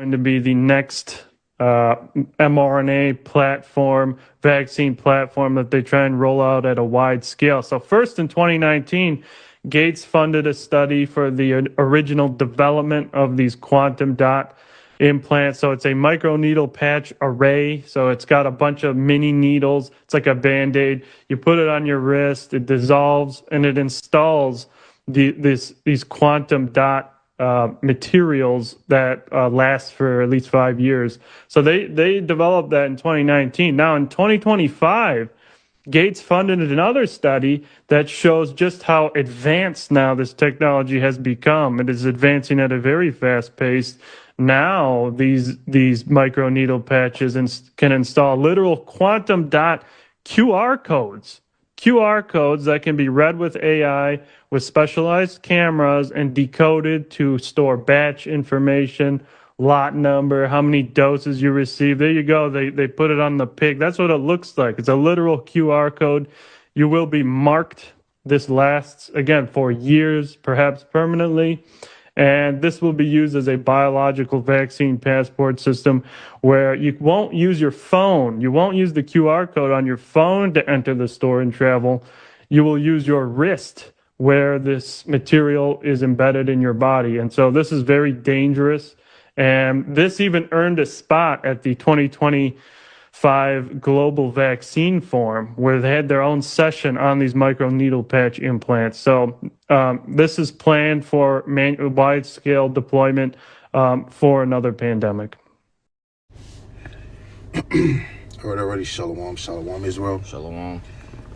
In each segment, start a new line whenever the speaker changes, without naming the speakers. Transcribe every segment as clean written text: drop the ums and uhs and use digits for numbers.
going to be the next mRNA platform, vaccine platform that they try and roll out at a wide scale. So first in 2019, Gates funded a study for the original development of these quantum dot implants. So it's a microneedle patch array. So it's got a bunch of mini needles. It's like a Band-Aid. You put it on your wrist, it dissolves, and it installs these quantum dot materials that last for at least 5 years. So they developed that in 2019. Now in 2025, Gates funded another study that shows just how advanced now this technology has become. It is advancing at a very fast pace. Now these microneedle patches can install literal quantum dot QR codes that can be read with AI with specialized cameras and decoded to store batch information, lot number, how many doses you received. There you go. They put it on the pig. That's what it looks like. It's a literal QR code. You will be marked. This lasts, again, for years, perhaps permanently. And this will be used as a biological vaccine passport system where you won't use your phone. You won't use the QR code on your phone to enter the store and travel. You will use your wrist where this material is embedded in your body. And so this is very dangerous. And this even earned a spot at the 2025 Global Vaccine Forum, where they had their own session on these microneedle patch implants. So this is planned for wide-scale deployment for another pandemic.
Already, Shalom, Israel.
Shalom.
I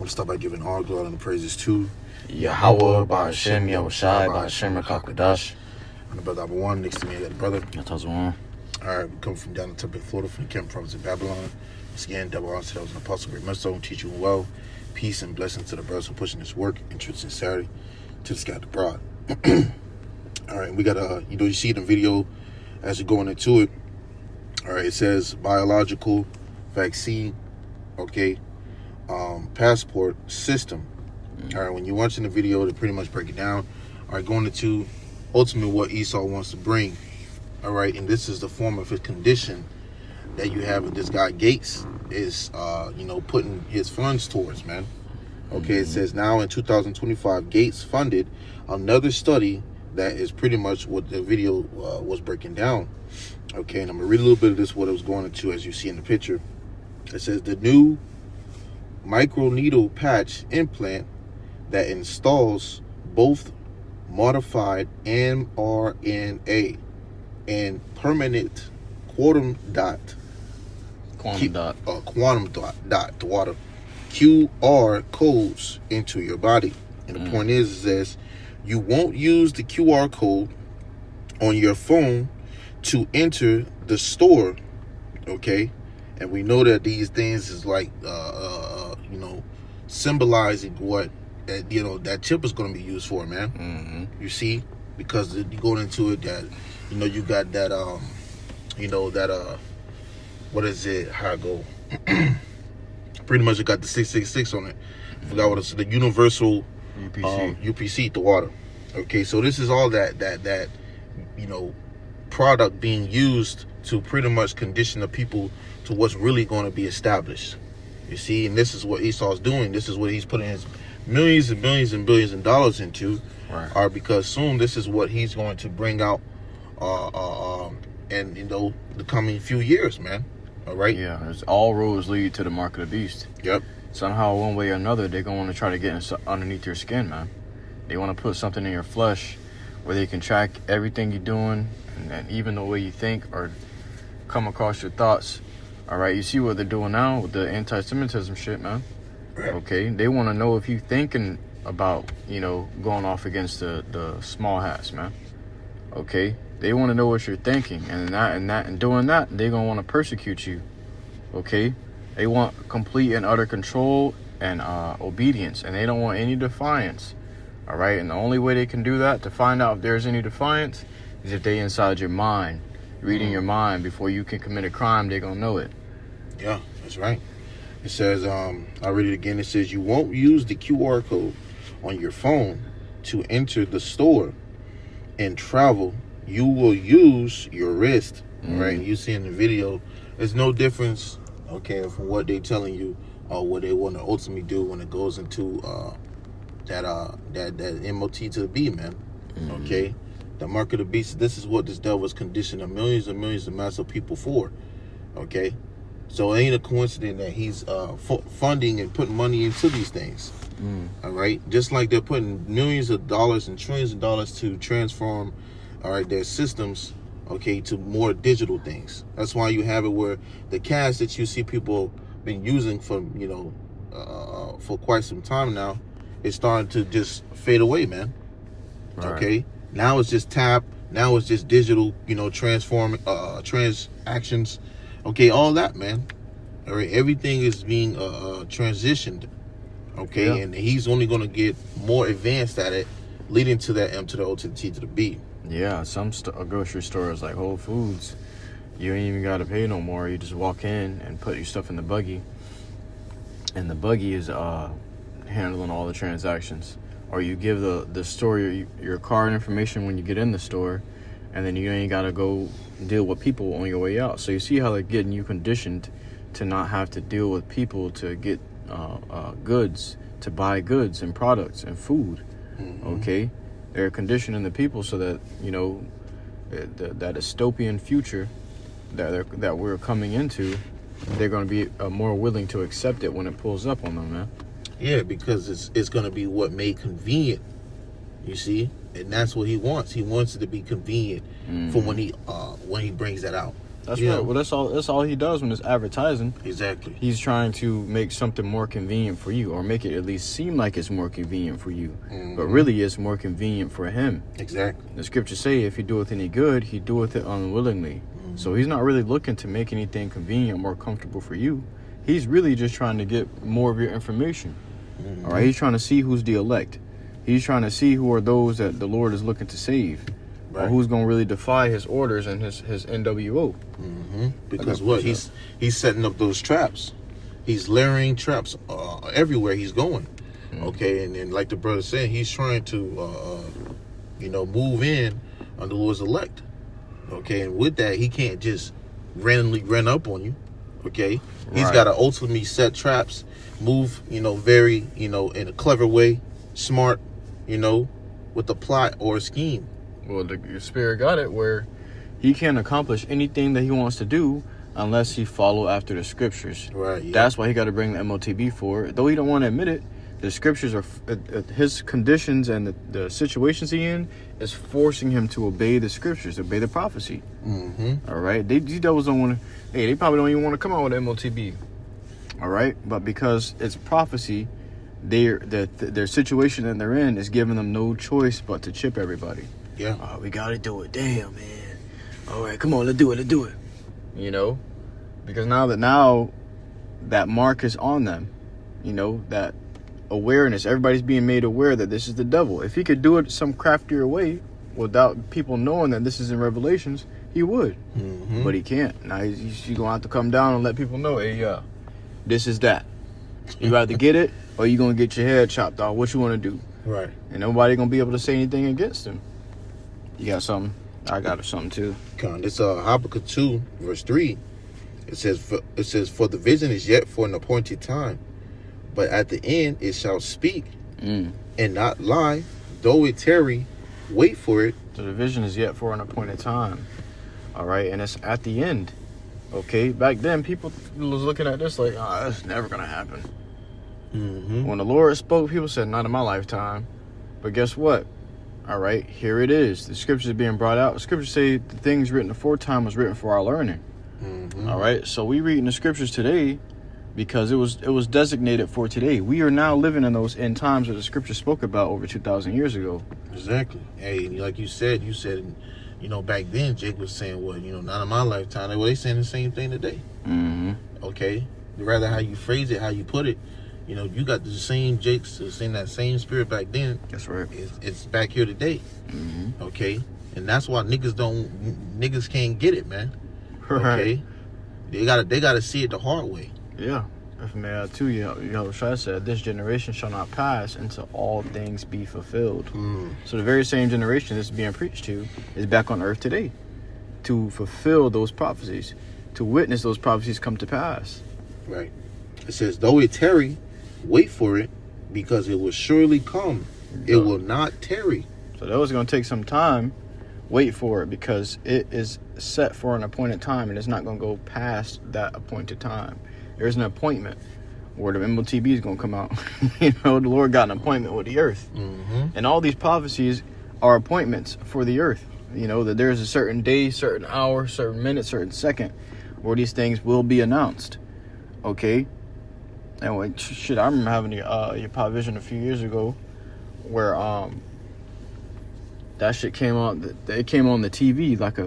want to start by giving all glory and praises to
YAHAWAH, BAHASHAM, YAHAWASHI, BAHASHAM, RICANS.
And the brother #1 next to me, I got the brother.
That's one.
All right, we come from down in Tampa Florida, from the Kemp province of Babylon. Once again, double honor to those an apostle, great mercy, teach you well. Peace and blessings to the brothers who pushing this work in truth and sincerity to the sky to broad. All right, we got you see it in the video as you're going into it. All right, it says biological vaccine, okay, passport system. All right, when you're watching the video, they pretty much break it down. All right, going into ultimately what Esau wants to bring. All right, and this is the form of his condition that you have with this guy Gates is putting his funds towards, man. Okay, it says now in 2025 Gates funded another study that is pretty much what the video was breaking down. Okay, and I'm gonna read a little bit of this, what it was going into, as you see in the picture. It says the new microneedle patch implant that installs both modified mRNA and permanent quantum dot QR codes into your body. And the point is that you won't use the QR code on your phone to enter the store, okay? And we know that these things is like symbolizing what that chip is going to be used for, man. You see, because you going into it that you got that what is it, how it go? Pretty much it got the 666 on it. I forgot what it's, the universal UPC to water. Okay, so this is all that product being used to pretty much condition the people to what's really going to be established. You see, and this is what Esau's doing. This is what he's putting his millions and billions and billions of dollars into, right? Because soon this is what he's going to bring out, and the coming few years, man. All right.
Yeah, it's all roads lead to the mark of the beast.
Yep.
Somehow, one way or another, they're going to try to get underneath your skin, man. They want to put something in your flesh where they can track everything you're doing, and even the way you think or come across your thoughts. All right, you see what they're doing now with the anti-Semitism shit, man. Okay, they want to know if you thinking about, going off against the small hats, man. Okay, they want to know what you're thinking, and doing that, they're gonna want to persecute you. Okay, they want complete and utter control and obedience, and they don't want any defiance. All right, and the only way they can do that to find out if there's any defiance is if they inside your mind, reading your mind before you can commit a crime. They're gonna know it.
Yeah, that's right. It says, I'll read it again. It says, you won't use the QR code on your phone to enter the store and travel. You will use your wrist All right, you see in the video, there's no difference, okay, from what they telling you or what they want to ultimately do when it goes into that MOT to the B, man. Okay, the mark of the beast. This is what this devil is conditioning millions and millions of massive people for. Okay, so it ain't a coincidence that he's funding and putting money into these things. All right, just like they're putting millions of dollars and trillions of dollars to transform, all right, their systems, okay, to more digital things. That's why you have it where the cash that you see people been using for, you know, for quite some time now, is starting to just fade away, man. Right. Okay, now it's just tap. Now it's just digital, you know, transactions. Okay, all that, man. All right, everything is being transitioned. Okay, and he's only going to get more advanced at it, leading to that M to the O to the T to the B.
Yeah, some grocery stores like Whole Foods, you ain't even got to pay no more. You just walk in and put your stuff in the buggy, and the buggy is handling all the transactions. Or you give the store your card information when you get in the store, and then you ain't got to go deal with people on your way out. So you see how they're getting you conditioned to not have to deal with people to get goods, to buy goods and products and food. Okay, they're conditioning the people so that, you know, that dystopian future that we're coming into, they're going to be more willing to accept it when it pulls up on them, man.
Yeah, because it's going to be what made convenient, you see, and that's what he wants. He wants it to be convenient for when he brings that out.
That's right. Well, that's all he does when it's advertising.
Exactly.
He's trying to make something more convenient for you, or make it at least seem like it's more convenient for you, but really it's more convenient for him.
Exactly.
The scriptures say, if he doeth any good, he doeth it unwillingly. So he's not really looking to make anything convenient or more comfortable for you. He's really just trying to get more of your information. All right, he's trying to see who's the elect. He's trying to see who are those that the Lord is looking to save, or who's going to really defy his orders and his NWO.
Because what he's setting up those traps, he's layering traps everywhere he's going. Okay, and then like the brother said, he's trying to you know, move in on the Lord's elect. Okay, and with that, he can't just randomly run up on you. Okay, he's got to ultimately set traps, move, you know, very, you know, in a clever way, smart, you know, with a plot or a scheme.
Well, the Spirit got it where he can't accomplish anything that he wants to do unless he follow after the scriptures.
Right. Yeah.
That's why he got to bring the MOTB for. Though he don't want to admit it, the scriptures are his conditions, and the situations he in is forcing him to obey the scriptures, obey the prophecy. All right. These devils don't want to. Hey, they probably don't even want to come out with MOTB. All right, but because it's prophecy, their situation that they're in is giving them no choice but to chip everybody.
Yeah.
Oh, we gotta do it. Damn, man. All right, come on, let's do it. You know, because now that mark is on them. You know, that awareness. Everybody's being made aware that this is the devil. If he could do it some craftier way without people knowing that this is in Revelations, he would. But he can't. Now he's gonna have to come down and let people know, hey, this is that. You either get it or you're going to get your head chopped off. What you want to do?
Right.
And nobody going to be able to say anything against him. You got something? I got something too.
This Habakkuk 2 verse 3. It says, for the vision is yet for an appointed time, but at the end it shall speak and not lie. Though it tarry, wait for it.
So the vision is yet for an appointed time. All right. And it's at the end. Okay, back then people was looking at this like, that's never gonna happen. When the Lord spoke, people said, not in my lifetime. But guess what? All right, here it is. The scriptures are being brought out. The scriptures say the things written aforetime was written for our learning. All right, so we reading the scriptures today because it was designated for today. We are now living in those end times that the scripture spoke about over 2,000 years ago.
Exactly. Hey, like you said, you know, back then, Jake was saying, well, you know, not in my lifetime. Well, they saying the same thing today. Okay? Rather how you phrase it, how you put it, you know, you got the same Jake's saying that same spirit back then.
That's right.
It's back here today. Okay? And that's why niggas can't get it, man. Okay? They gotta see it the hard way.
Yeah. If may I too, you know, Shai said, this generation shall not pass until all things be fulfilled. So the very same generation that's being preached to is back on earth today. to fulfill those prophecies, to witness those prophecies come to pass.
Right. It says, though it tarry, wait for it, because it will surely come. It will not tarry.
So that was going to take some time. Wait for it, because it is set for an appointed time, and it's not going to go past that appointed time. There's an appointment where the MOTB is going to come out. You know, the Lord got an appointment with the earth. And all these prophecies are appointments for the earth. You know, that there's a certain day, certain hour, certain minute, certain second where these things will be announced. Okay? Anyway, shit, I remember having your pop vision a few years ago where that shit came on. It came on the TV like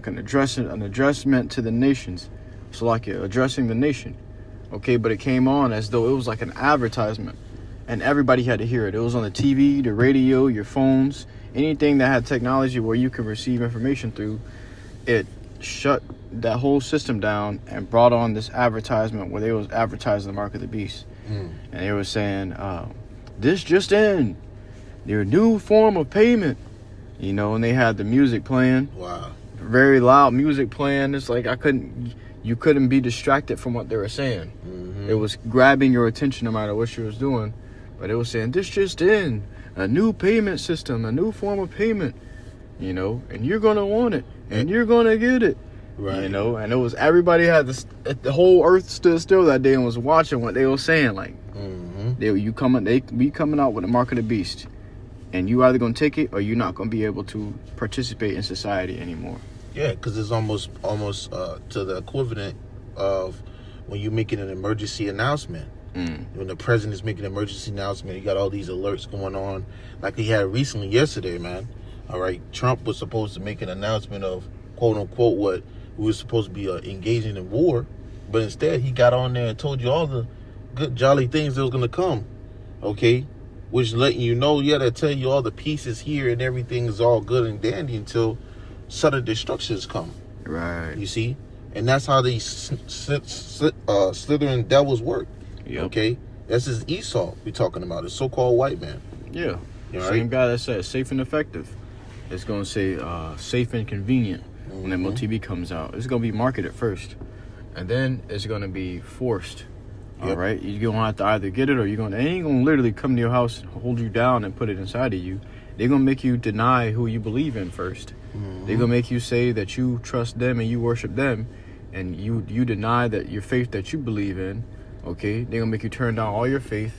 an addressment to the nations. So like addressing the nation. Okay, but it came on as though it was like an advertisement, and everybody had to hear it. It was on the TV, the radio, your phones, anything that had technology where you could receive information through. It shut that whole system down and brought on this advertisement where they was advertising the mark of the beast. And they were saying, this just in, their new form of payment, you know, and they had the music playing.
Wow.
Very loud music playing. It's like you couldn't be distracted from what they were saying. It was grabbing your attention no matter what you was doing. But it was saying, this just in, a new payment system, a new form of payment, you know, and you're going to want it, and you're going to get it. Right. You know, and it was, everybody had this, the whole earth stood still that day and was watching what they were saying. Like, they be coming out with the mark of the beast. And you either going to take it or you're not going to be able to participate in society anymore.
Yeah, because it's almost to the equivalent of when you're making an emergency announcement. When the president is making an emergency announcement, you got all these alerts going on. Like he had recently yesterday, man. All right, Trump was supposed to make an announcement of, quote unquote, what we were supposed to be engaging in war. But instead, he got on there and told you all the good, jolly things that was going to come. Okay? Which letting you know, yeah, they tell you all the pieces here and everything is all good and dandy until sudden destructions come. Right. You see? And that's how these slithering devils work. Yep. Okay? That's his Esau we're talking about, the so-called white man.
Yeah. You know, same guy that said safe and effective. It's going to say safe and convenient when MOTB comes out. It's going to be marketed first. And then it's going to be forced. All right? You're going to have to either get it or they ain't going to literally come to your house and hold you down and put it inside of you. They're going to make you deny who you believe in first. They're going to make you say that you trust them and you worship them, and you deny that your faith that you believe in. Okay? They're going to make you turn down all your faith,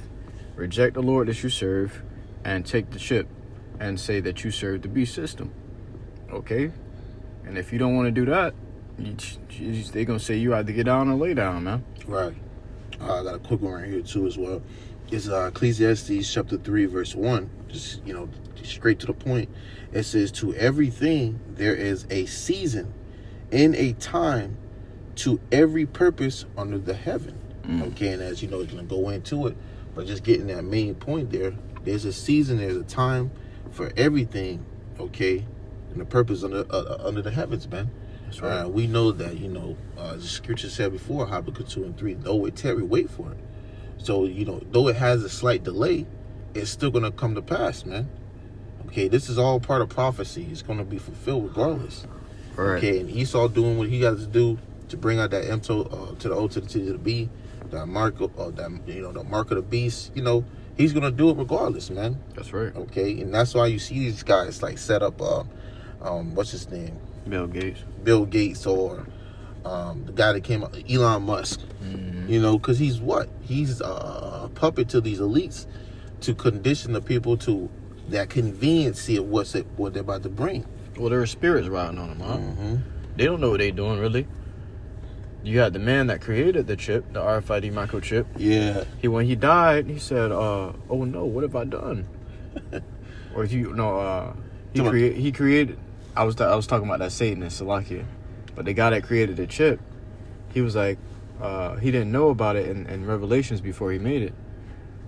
reject the Lord that you serve, and take the chip and say that you serve the beast system. Okay? And if you don't want to do that, they're going to say you either get down or lay down, man.
Right. I got a quick one right here, too, as well. It's Ecclesiastes chapter 3, verse 1. Just, you know, straight to the point. It says, to everything there is a season and a time to every purpose under the heaven. Okay, and as you know, it's going to go into it, but just getting that main point there, there's a season, there's a time for everything, okay, and the purpose under the heavens, man. That's right. We know that, you know, the scripture said before, Habakkuk 2 and 3, though it tarry, wait for it. So, you know, though it has a slight delay, it's still going to come to pass, man. Okay, this is all part of prophecy. It's going to be fulfilled regardless. Right. Okay, and Esau doing what he got to do to bring out that MTO to the O to the T to the B, that mark of the mark of the beast. You know, he's going to do it regardless, man.
That's right.
Okay, and that's why you see these guys like set up, what's his name?
Bill
Gates, or the guy that came up, Elon Musk. You know, because he's a puppet to these elites to condition the people to that conveniency of what they're about to bring.
Well, there are spirits riding on them, huh? They don't know what they're doing, really. You got the man that created the chip, the RFID microchip.
Yeah.
When he died, he said, "Oh no, what have I done?" Or he created. I was talking about that Satanist, Salakia, but the guy that created the chip, he was like, he didn't know about it in Revelations before he made it,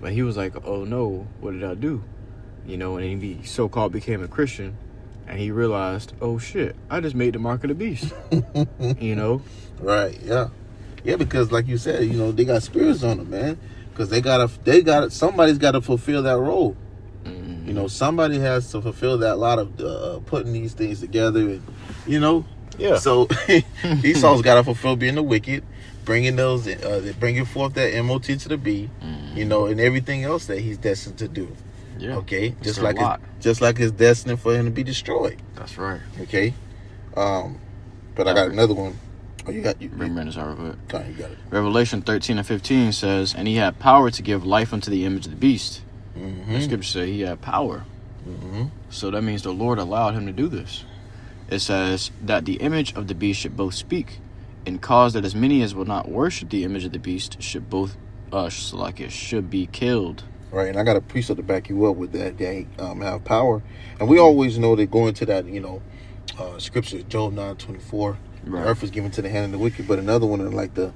but he was like, "Oh no, what did I do?" You know, and he so-called became a Christian, and he realized, "Oh shit, I just made the mark of the beast." You know.
Right. Yeah. Yeah, because like you said, you know, they got spirits on them, man. Because somebody's got to fulfill that role. You know, somebody has to fulfill that lot of putting these things together, and you know,
Yeah.
So Esau's got to fulfill being the wicked, bringing forth that MOT to the B, you know, and everything else that he's destined to do.
Yeah.
Okay,
It's a lot.
just like it's destined for him to be destroyed.
That's right.
Okay, but I got another one. Oh, you got you.
Remember this, all right,
Okay, you got it.
Revelation 13:15 says, "And he had power to give life unto the image of the beast." The scripture say he had power. So that means the Lord allowed him to do this. It says that the image of the beast should both speak, and cause that as many as will not worship the image of the beast should both should be killed.
Right, and I got a precept to back you up with that. They have power, and we always know that going to that, you know, scripture, Job 9:24.
Right.
The earth is given to the hand of the wicked. But another one I'd like to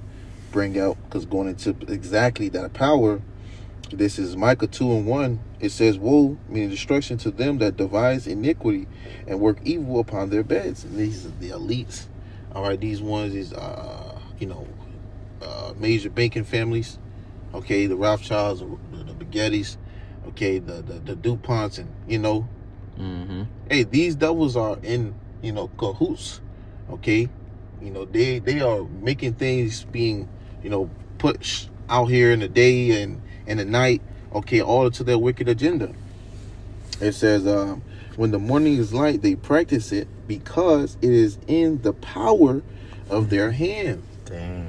bring out, because going into exactly that power, this is Micah 2:1. It says, "Woe, meaning destruction, to them that devise iniquity and work evil upon their beds." And these are the elites. All right, these ones is major banking families. Okay, the Rothschilds, the Baguettes. Okay, the DuPonts, and you know, hey, these devils are in, you know, cahoots. Okay, you know, they are making things being, you know, put out here in the day and in the night. Okay, all to their wicked agenda. It says, when the morning is light, they practice it because it is in the power of their hand.
Dang.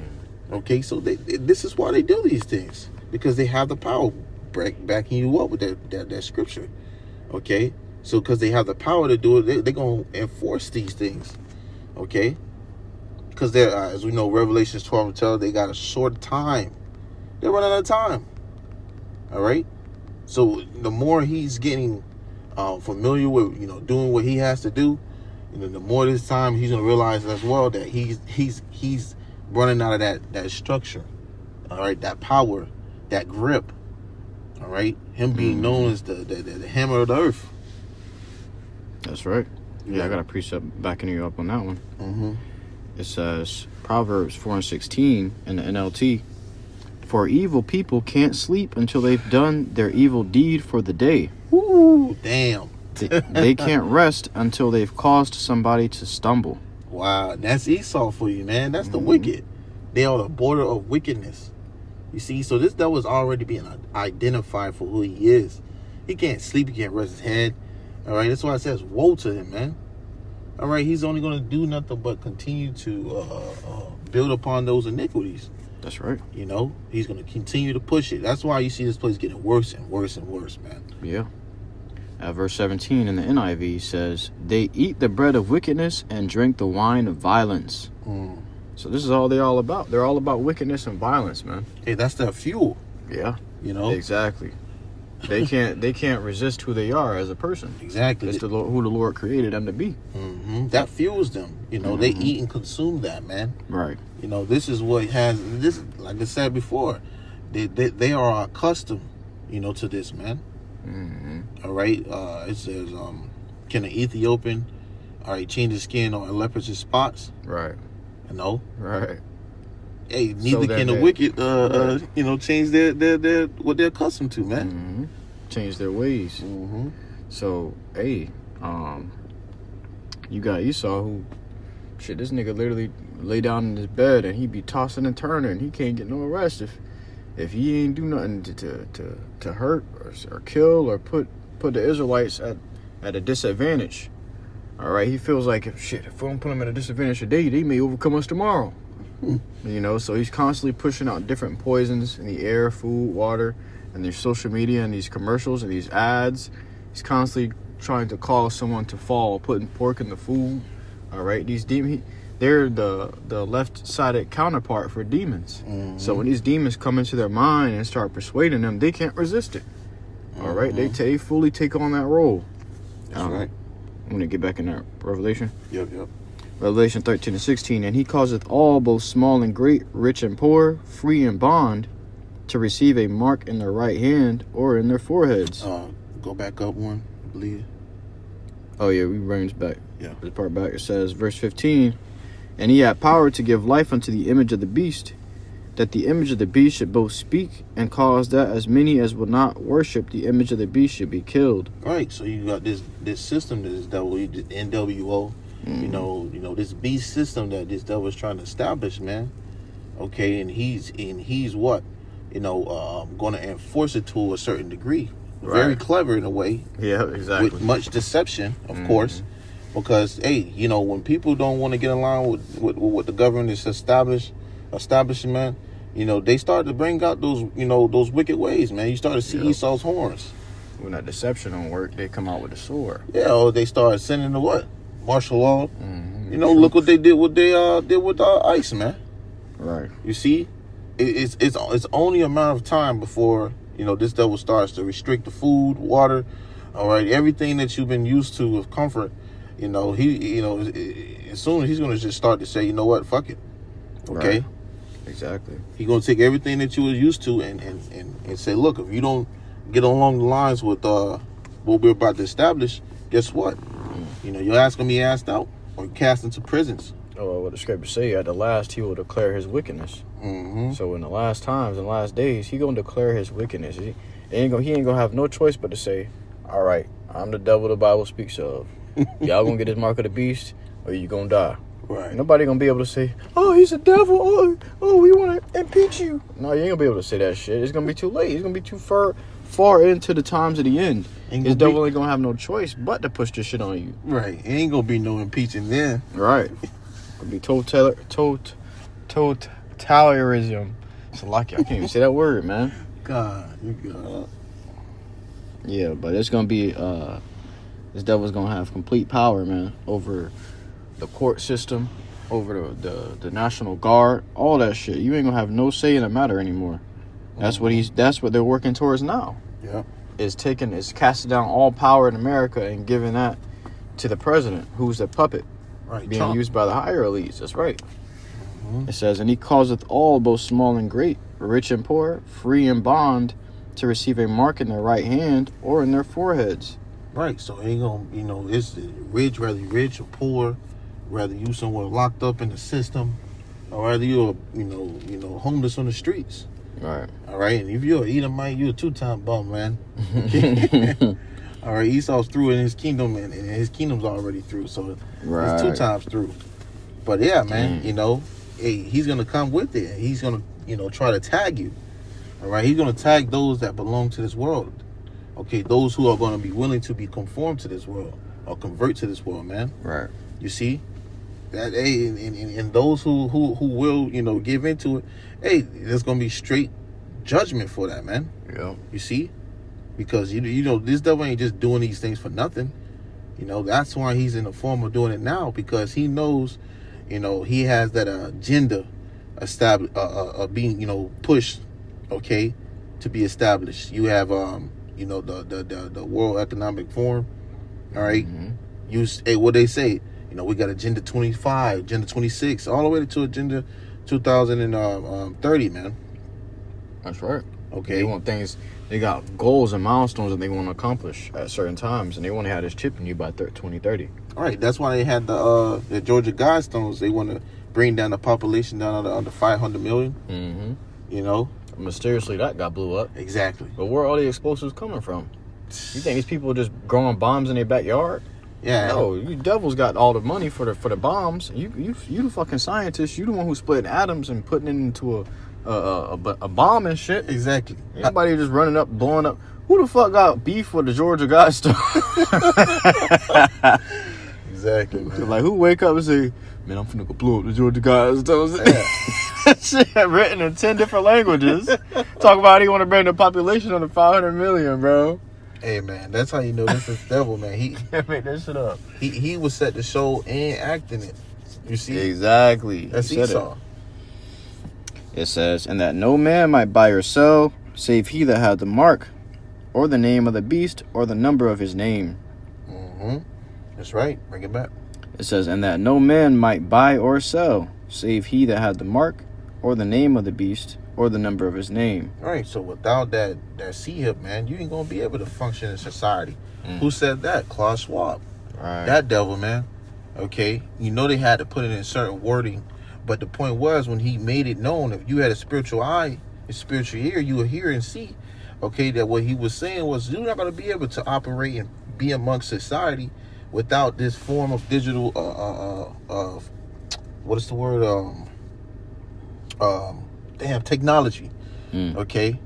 Okay, so this is why they do these things, because they have the power, backing you up with that scripture. Okay, so because they have the power to do it, they're going to enforce these things. Okay, because they're, as we know, Revelations 12 tells they got a short time. They're running out of time. All right, so the more he's getting familiar with, you know, doing what he has to do, you know, the more this time he's going to realize as well that he's running out of that structure. All right, that power, that grip. All right, him being known as the hammer of the earth.
That's right. Yeah, I got a precept backing you up on that one. It says, Proverbs 4:16 in the NLT, "For evil people can't sleep until they've done their evil deed for the day."
Ooh, damn.
They can't rest until they've caused somebody to stumble.
Wow, that's Esau for you, man. That's the wicked. They are the border of wickedness. You see, so this devil's already being identified for who he is. He can't sleep. He can't rest his head. All right, that's why it says, woe to him, man. All right, he's only going to do nothing but continue to build upon those iniquities.
That's right.
You know, he's going to continue to push it. That's why you see this place getting worse and worse and worse, man.
Yeah. Verse 17 in the NIV says, "They eat the bread of wickedness and drink the wine of violence." So this is all they're all about. They're all about wickedness and violence, man.
Hey, that's their fuel.
Yeah.
You know?
Exactly. They can't resist who they are as a person.
Exactly.
It's who the Lord created them to be.
That fuels them. You know, they eat and consume that, man.
Right.
You know, this is what has this. Like I said before, they are accustomed, you know, to this, man. All right. It says, "Can an Ethiopian, all right, change his skin or a leopard's spots?"
Right.
You know.
Right.
Hey, neither can the wicked, you know, change their what they're accustomed to, man.
Change their ways. So, hey, you got Esau who, shit, this nigga literally lay down in his bed and he be tossing and turning. He can't get no rest if he ain't do nothing to hurt or kill or put the Israelites at a disadvantage. All right, he feels like if we don't put them at a disadvantage today, they may overcome us tomorrow. You know, so he's constantly pushing out different poisons in the air, food, water, and their social media and these commercials and these ads. He's constantly trying to cause someone to fall, putting pork in the food. All right, these demons, they're the left-sided counterpart for demons. So when these demons come into their mind and start persuading them, they can't resist it. All right, they fully take on that role.
That's right.
I'm going to get back in that Revelation.
Yep.
Revelation 13:16, "And he causeth all, both small and great, rich and poor, free and bond, to receive a mark in their right hand or in their foreheads."
Go back up one, I believe.
Oh, yeah, we runs back.
Yeah.
The part back, it says, verse 15, "And he had power to give life unto the image of the beast, that the image of the beast should both speak and cause that as many as will not worship the image of the beast should be killed.
Right. So you got this system that this devil, this NWO, you know this beast system that this devil is trying to establish, man. Okay, and he's what, going to enforce it to a certain degree. Very clever in a way.
Yeah, exactly.
With much deception, of course, because hey, when people don't want to get along with what the government is establishing, man, they start to bring out those wicked ways, man. You start to see Esau's horns.
When that deception don't work, they come out with a sword.
Yeah, or they start sending the what? Martial law. Look what they did. What they did with ICE, man.
Right.
You see, it's only a matter of time before this devil starts to restrict the food, water, all right, everything that you've been used to of comfort. As soon as he's gonna just start to say, you know what, fuck it. Okay.
Right. Exactly.
He's gonna take everything that you were used to and say, look, if you don't get along the lines with what we're about to establish, guess what? Your ass gonna be asked out or cast into prisons.
Oh, what the scriptures say, at the last he will declare his wickedness. So in the last times and last days, he gonna declare his wickedness. He ain't gonna have no choice but to say, all right, I'm the devil the Bible speaks of. Y'all gonna get this mark of the beast or you gonna die.
Right.
Nobody gonna be able to say, oh, he's a devil. Oh, we want to impeach you. No, you ain't gonna be able to say that shit. It's gonna be too late. It's gonna be too far into the times of the end. This devil ain't gonna have no choice but to push this shit on you.
Right. It ain't gonna be no impeaching then.
Right. It'll be totalitarianism. It's lucky. I can't even say that word, man.
God, you God.
Yeah, but it's gonna be this devil's gonna have complete power, man, over the court system, over the National Guard, all that shit. You ain't gonna have no say in the matter anymore. That's what they're working towards now.
Yeah.
Is casting down all power in America and giving that to the president, who's the puppet.
Right.
Being
Trump.
used by the higher elites. That's right. It says, and he causeth all, both small and great, rich and poor, free and bond, to receive a mark in their right hand or in their foreheads.
Right. So it ain't gonna, it's rich, whether you're rich or poor, whether you somewhere locked up in the system, or whether you're, homeless on the streets.
Right.
All right. And if you're an Edomite, you're a two-time bum, man. All right. Esau's through in his kingdom, and his kingdom's already through. So it's 2 times through. But yeah, man, he's gonna come with it. He's gonna, try to tag you. All right. He's gonna tag those that belong to this world. Okay. Those who are gonna be willing to be conformed to this world or convert to this world, man.
Right.
You see that, and those who will, give into it. Hey, there's gonna be straight judgment for that, man.
Yeah.
You see, because this devil ain't just doing these things for nothing. That's why he's in the form of doing it now, because he knows, he has that agenda established, being, pushed, okay, to be established. You have, the World Economic Forum, all right. What they say, we got Agenda 25, Agenda 26, all the way to Agenda 2030, man.
That's right.
Okay.
They want things. They got goals and milestones that they want to accomplish at certain times, and they want to have this chip in you by 2030.
All right. That's why they had the Georgia Guidestones. They want to bring down the population down under 500 million.
Mysteriously, that got blew up.
Exactly.
But where are all the explosives coming from? You think these people are just growing bombs in their backyard?
Yeah.
No, you devils got all the money for the bombs. You the fucking scientist. You the one who's splitting atoms and putting it into a bomb and shit.
Exactly.
Anybody just running up, blowing up. Who the fuck got beef with the Georgia Guidestones?
Exactly. Man.
Like, who wake up and say, man, I'm finna go blow up the Georgia Guidestones? Shit written in 10 different languages. Talk about how he want to bring the population under 500 million, bro.
Hey, man, that's how you know this is devil, man. He
can't make that shit up.
He was set to show and act in it. You see?
Exactly.
That's Esau.
It says, and that no man might buy or sell, save he that had the mark, or the name of the beast, or the number of his name.
That's right. Bring it back.
It says, and that no man might buy or sell, save he that had the mark, or the name of the beast, or the number of his name.
All right. So without that C-hip, man, you ain't gonna be able to function in society. Who said that? Klaus Schwab.
Right.
That devil, man. Okay. They had to put it in certain wording But the point was, when he made it known, if you had a spiritual eye, a spiritual ear, you would hear and see, okay, that what he was saying was you're not going to be able to operate and be amongst society without this form of digital, what is the word? Technology. Okay?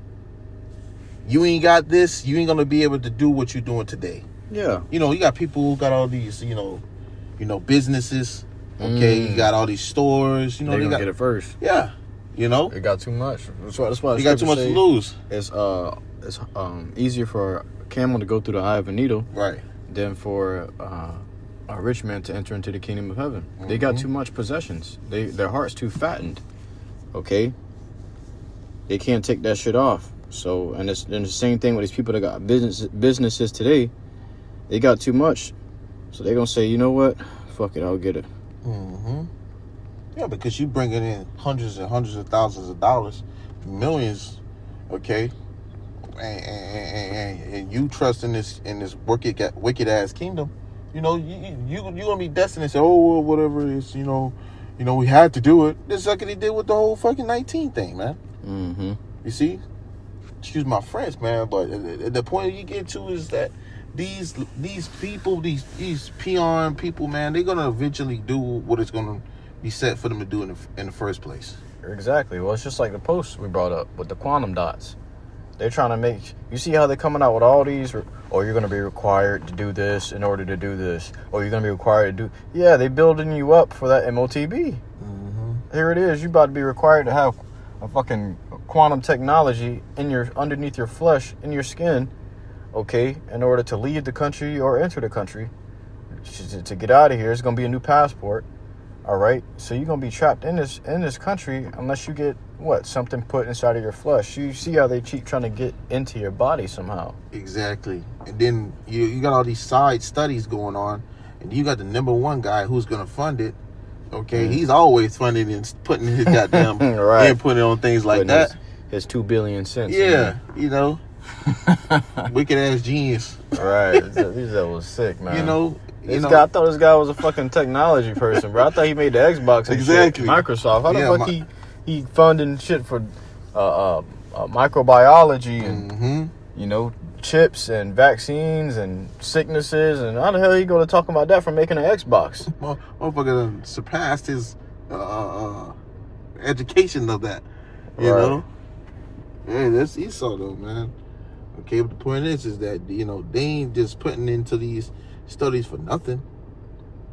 You ain't got this, you ain't going to be able to do what you're doing today.
Yeah.
You know, you got people who got all these, you know, businesses. Okay, you got all these stores. You know,
they got get it first.
Yeah, you know,
it got too much. That's why
you got too much to lose.
It's easier for a camel to go through the eye of a needle,
right,
than for a rich man to enter into the kingdom of heaven. They got too much possessions. Their heart's too fattened. Okay, they can't take that shit off. So, and it's the same thing with these people that got businesses today. They got too much, so they're gonna say, you know what, fuck it, I'll get it.
Yeah, because you bringing in hundreds and hundreds of thousands of dollars, millions, okay, and you trust in this wicked ass kingdom. You know, you gonna be destined to say, oh, well, whatever it is, you know, we had to do it. This is like they did with the whole fucking 19 thing, man. You see, excuse my French, man, but the point you get to is that these people, these peon people, man, they're gonna eventually do what it's gonna be set for them to do in the first place.
Exactly. Well, it's just like the post we brought up with the quantum dots. They're trying to make, you see how they're coming out with all these, or you're gonna be required to do this in order to do this, or you're gonna be required to do. Yeah, they building you up for that MOTB. Here it is. You about to be required to have a fucking quantum technology underneath your flesh, in your skin. Okay, in order to leave the country or enter the country, to get out of here, it's gonna be a new passport. All right, so you're gonna be trapped in this country unless you get something put inside of your flesh. You see how they keep trying to get into your body somehow.
Exactly, and then you got all these side studies going on, and you got the number one guy who's gonna fund it. Okay, he's always funding and putting his goddamn input on things like putting that.
His 2 billion cents.
Yeah, you know. Wicked ass genius.
Right. That was sick, man.
You know,
I thought this guy was a fucking technology person, bro. I thought he made the Xbox and shit. Microsoft. How the fuck he funding shit for microbiology and you know, chips and vaccines and sicknesses, and how the hell he gonna talk about that from making an Xbox?
Well, motherfucker surpassed his education of that. You know? Yeah, that's Esau though, man. Okay, but the point is that, you know, they ain't just putting into these studies for nothing.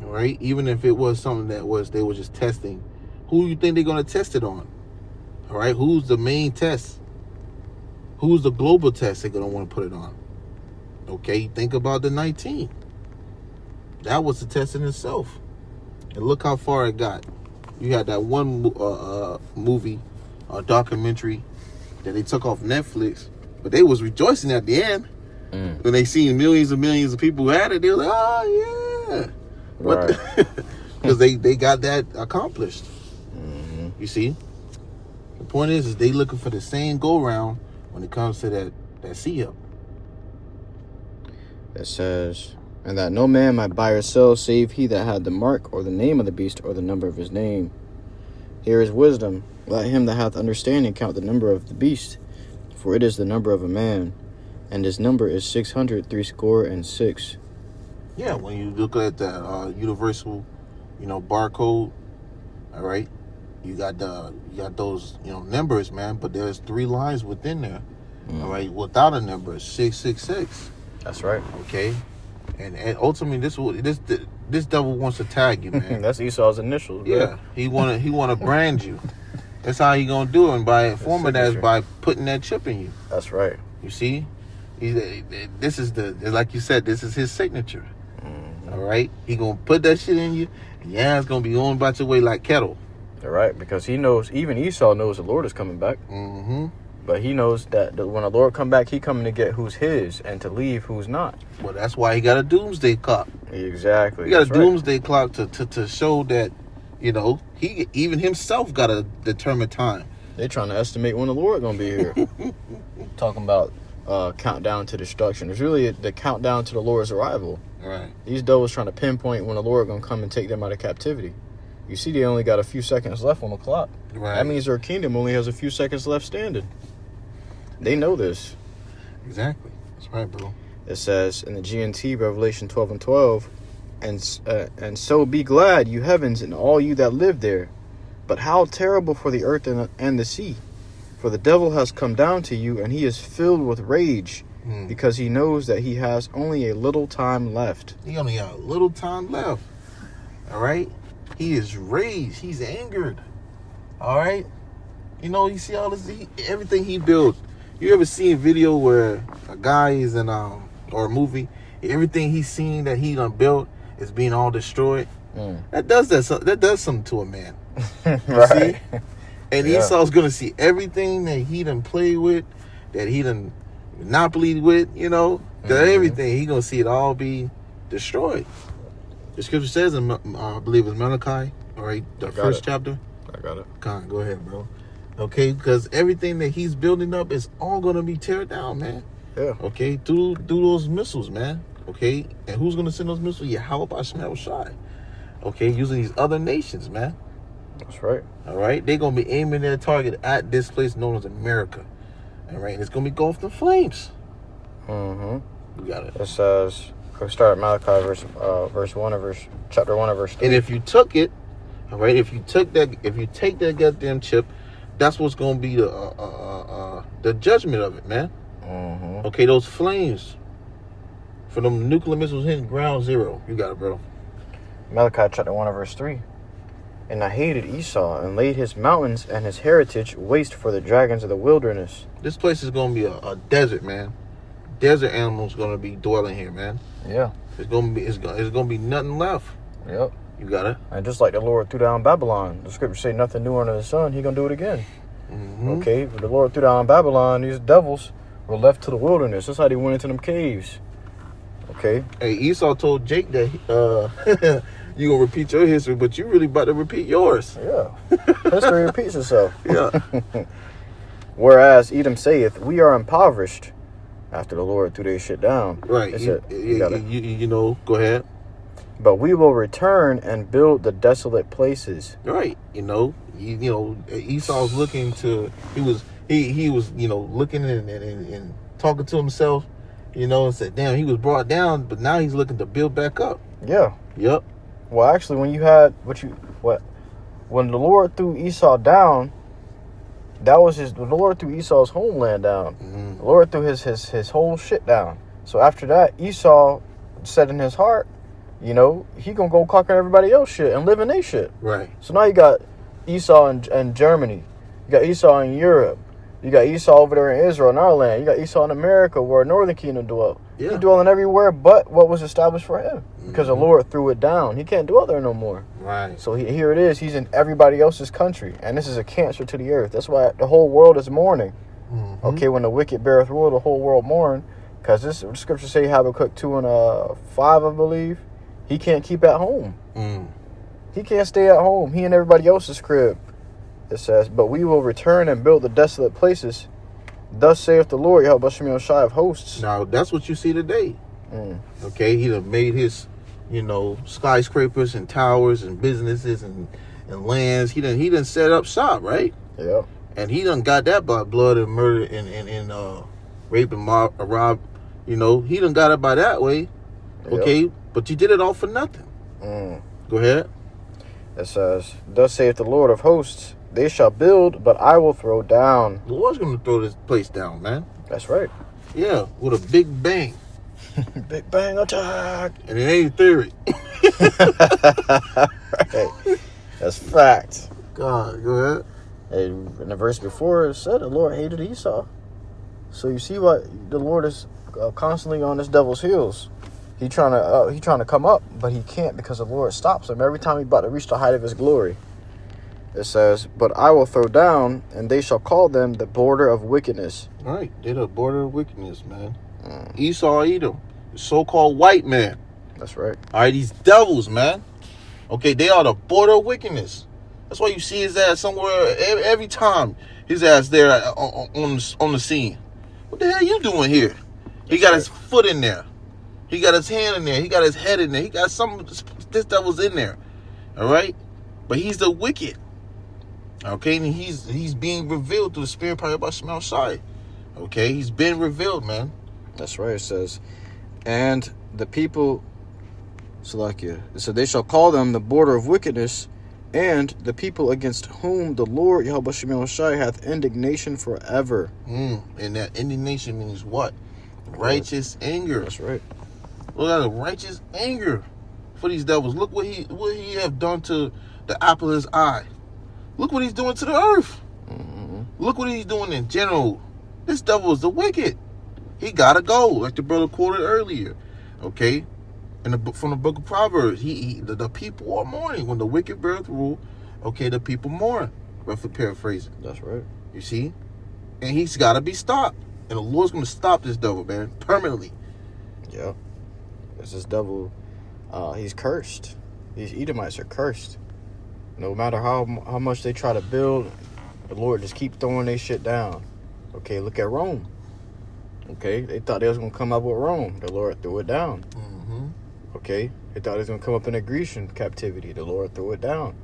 All right? Even if it was something they were just testing, who you think they're going to test it on? All right? Who's the main test? Who's the global test they're going to want to put it on? Okay, think about the 19. That was the test in itself. And look how far it got. You had that one movie, documentary that they took off Netflix, but they was rejoicing at the end when they seen millions and millions of people who had it. They were like, oh yeah, right? Because they got that accomplished. You see, the point is they looking for the same go round when it comes to that see-up.
It says, and that no man might buy or sell save he that had the mark or the name of the beast or the number of his name. Here is wisdom. Let him that hath understanding count the number of the beast, for it is the number of a man, and his number is 666.
Yeah, when you look at the universal, you know, barcode, all right, you got those, you know, numbers, man, but there's 3 lines within there. All right, without a number, 666.
That's right.
Okay, and ultimately this devil wants to tag you, man.
That's Esau's initials.
Yeah, he wanna brand you. That's how he gonna do it, and by forming that is by putting that chip in you.
That's right.
You see, this is like you said, this is his signature. All right, he gonna put that shit in you, and it's gonna be on about your way like kettle.
All right, because he knows, even Esau knows the Lord is coming back. But he knows that when the Lord come back, he coming to get who's his and to leave who's not.
Well, that's why he got a doomsday clock.
Exactly.
He got a doomsday clock to show that, you know, he even himself got a determined time.
They trying to estimate when the Lord gonna be here. Talking about countdown to destruction. It's really the countdown to the Lord's arrival.
Right.
These devils trying to pinpoint when the Lord gonna come and take them out of captivity. You see, they only got a few seconds left on the clock.
Right.
That means their kingdom only has a few seconds left standing. They know this.
Exactly. That's right, bro.
It says in the GNT, Revelation 12:12, and so be glad, you heavens, and all you that live there. But how terrible for the earth and the sea. For the devil has come down to you, and he is filled with rage, because he knows that he has only a little time left.
He only got a little time left. All right? He is raged. He's angered. All right? You know, you see all this, everything he built. You ever seen a video where a guy is in, or a movie, everything he's seen that he done built is being all destroyed? That does something to a man.
Right.
See? And Esau's going to see everything that he done played with, that he done monopoly with, you know, everything. He going to see it all be destroyed. The scripture says, in, I believe it's Malachi, all right, the first chapter.
I got it.
Con, go ahead, bro. Okay, because everything that he's building up is all going to be teared down, man.
Yeah.
Okay, through those missiles, man. Okay, and who's going to send those missiles? YAHAWASHI. Okay, using these other nations, man.
That's right.
All right, they're going to be aiming their target at this place known as America. All right, and it's going to be engulfed in flames. You got it.
It says, we start at Malachi verse 1 of chapter 1 of verse 3.
And if you took it, all right, if you take that goddamn chip, that's what's going to be the judgment of it, man. Okay, those flames for them nuclear missiles hitting ground zero. You got it, bro.
Malachi chapter 1 of verse 3. And I hated Esau and laid his mountains and his heritage waste for the dragons of the wilderness.
This place is going to be a desert, man. Desert animals going to be dwelling here, man.
Yeah.
It's going to be nothing left.
Yep.
You got it.
And just like the Lord threw down Babylon, the scriptures say nothing new under the sun, he going to do it again. Okay, the Lord threw down Babylon, these devils were left to the wilderness. That's how they went into them caves. Okay.
Hey, Esau told Jake that you going to repeat your history, but you really about to repeat yours.
Yeah. History repeats itself.
Yeah.
Whereas Edom saith, we are impoverished after the Lord threw their shit down.
Right. You know, go ahead.
But we will return and build the desolate places.
Right. You know, Esau's looking to, he was, you know, looking and talking to himself, you know, and said, damn, he was brought down, but now he's looking to build back up.
Yeah.
Yep.
Well, actually, when the Lord threw Esau down, the Lord threw Esau's homeland down. The Lord threw his whole shit down. So after that, Esau said in his heart, you know, he gonna go conquer everybody else shit and live in their shit.
Right.
So now you got Esau in Germany. You got Esau in Europe. You got Esau over there in Israel, in our land. You got Esau in America, where Northern Kingdom dwelt.
Yeah.
He dwelling everywhere but what was established for him. Because the Lord threw it down. He can't dwell there no more.
Right.
So here it is. He's in everybody else's country. And this is a cancer to the earth. That's why the whole world is mourning. Okay, when the wicked beareth rule, the whole world mourn. Because this scripture say Habakkuk 2 and 5, I believe. He can't keep at home. He can't stay at home. He in everybody else's crib. It says, but we will return and build the desolate places. Thus saith the Lord, YAHWASHI of hosts.
Now, that's what you see today. Okay, he done made his, you know, skyscrapers and towers and businesses and lands. He done set up shop, right?
Yeah.
And he done got that by blood and murder and rape and rob. You know, he done got it by that way. Okay, but you did it all for nothing. Go ahead.
It says, thus saith the Lord of hosts, they shall build, but I will throw down.
The Lord's going to throw this place down, man.
That's right.
Yeah, with a big bang.
Big bang attack.
And it ain't theory.
Right. That's fact.
God, go ahead.
Hey, in the verse before, it said the Lord hated Esau. So you see what the Lord is constantly on this devil's heels. He trying to come up, but he can't because the Lord stops him every time he's about to reach the height of his glory. It says, but I will throw down, and they shall call them the border of wickedness.
All right, they're the border of wickedness, man. Esau, Edom, the so-called white man.
That's right.
All right, these devils, man. Okay, they are the border of wickedness. That's why you see his ass somewhere every time. His ass there on the scene. What the hell you doing here? He got his foot in there. He got his hand in there. He got his head in there. He got this devil's in there. All right? But he's the wicked. Okay, and he's being revealed through the spirit power by Shai. Okay, he's been revealed, man.
That's right. It says, and the people, Salakia, it said, they shall call them the border of wickedness, and the people against whom the Lord Yahweh Shai hath indignation forever.
And that indignation means what? Righteous anger.
That's right.
Look at the righteous anger for these devils. Look what he have done to the apple of his eye. Look what he's doing to the earth. Look what he's doing in general. This devil is the wicked. He gotta go, like the brother quoted earlier. Okay, from the book of Proverbs, the people are mourning when the wicked beareth rule. Okay, the people mourn. Roughly paraphrasing.
That's right.
You see, and he's gotta be stopped. And the Lord's gonna stop this devil, man, permanently.
Yeah, because this devil, he's cursed. These Edomites are cursed. No matter how much they try to build, the Lord just keep throwing their shit down. Okay, look at Rome. Okay, they thought they was going to come up with Rome. The Lord threw it down. Okay, they thought it was going to come up in a Grecian captivity. The Lord threw it down.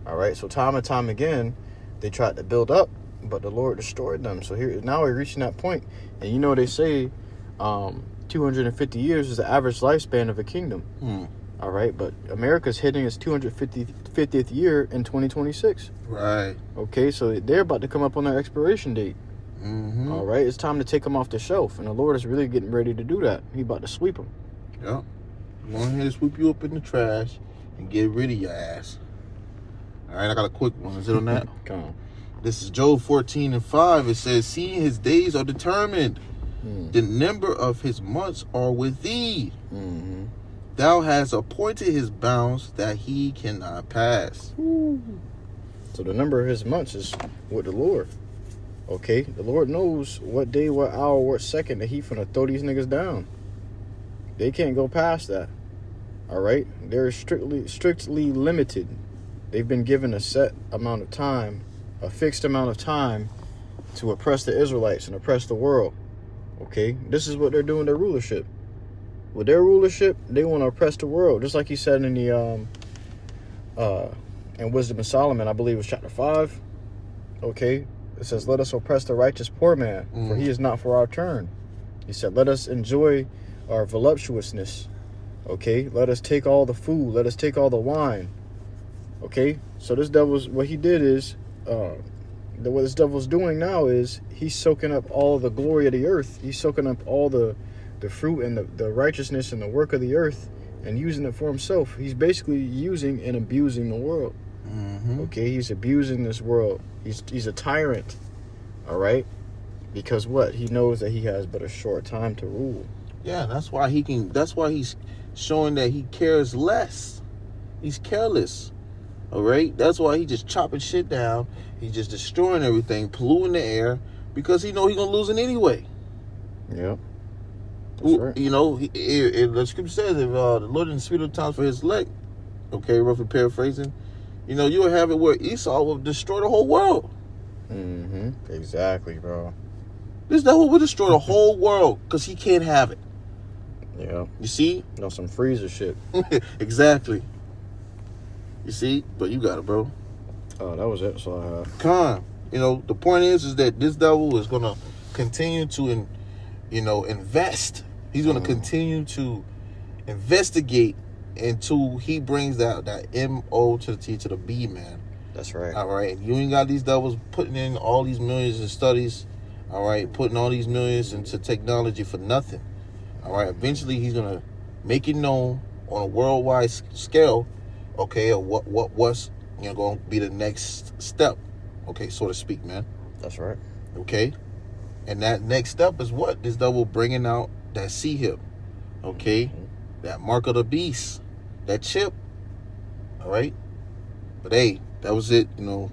All right, so time and time again, they tried to build up, but the Lord destroyed them. So now we're reaching that point. And you know they say 250 years is the average lifespan of a kingdom. All right, but America's hitting its 250th year in 2026.
Right.
Okay, so they're about to come up on their expiration date. All right, it's time to take them off the shelf, and the Lord is really getting ready to do that. He's about to sweep them.
Yeah. Go ahead and sweep you up in the trash and get rid of your ass. All right, I got a quick one. Is it on that?
Come on.
This is Job 14:5. It says, seeing his days are determined, the number of his months are with thee. Thou hast appointed his bounds that he cannot pass.
So the number of his months is with the Lord. Okay, the Lord knows what day, what hour, what second that he finna throw these niggas down. They can't go past that. All right, they're strictly limited. They've been given a set amount of time, a fixed amount of time to oppress the Israelites and oppress the world. Okay, this is what they're doing their rulership. With their rulership, they want to oppress the world, just like he said in the in Wisdom of Solomon, I believe it was chapter 5. Okay, it says, "Let us oppress the righteous poor man, for he is not for our turn." He said, "Let us enjoy our voluptuousness." Okay, let us take all the food, let us take all the wine. Okay, so this devil's what he did is, what this devil's doing now is he's soaking up all the glory of the earth. He's soaking up all the fruit and the righteousness and the work of the earth and using it for himself. He's basically using and abusing the world. Okay, he's abusing this world. He's a tyrant. All right, because what he knows that he has but a short time to rule.
Yeah, that's why he's showing that he cares less. He's careless. All right, that's why he just chopping shit down. He's just destroying everything, polluting the air, because he know he's gonna lose it anyway.
Yeah. Right.
You know, the scripture says, if the Lord didn't speed up times for his elect, okay, roughly paraphrasing, you know, you'll have it where Esau will destroy the whole world.
Exactly, bro.
This devil will destroy the whole world because he can't have it.
Yeah.
You see?
You know, some freezer shit.
Exactly. You see? But you got it, bro.
Oh, that was it. So I have.
Con. You know, the point is that this devil is going to continue to, invest. He's going to continue to investigate until he brings that M-O to the T to the B, man.
That's right.
All right. You ain't got these devils putting in all these millions in studies. All right. Putting all these millions into technology for nothing. All right. Eventually, he's going to make it known on a worldwide scale, okay, of what's going to be the next step, okay, so to speak, man.
That's right.
Okay. And that next step is what? This devil bringing out that C-hip, okay, that mark of the beast, that chip, all right? But, hey, that was it, You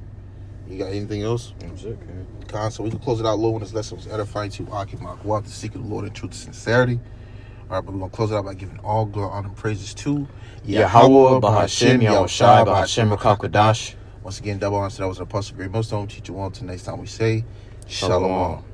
got anything else?
That was it, man.
So we can close it out low when this lesson was edifying to Akimak, to seek the Lord in truth and sincerity. All right, but we're going to close it out by giving all glory, honor, and praises to
YAHAWAH, BAHASHAM, YAHWASHI, BAHASHAM, HAKODASH.
Once again, double honor. That was an apostle, great most teacher one. Till next time we say, Shalom.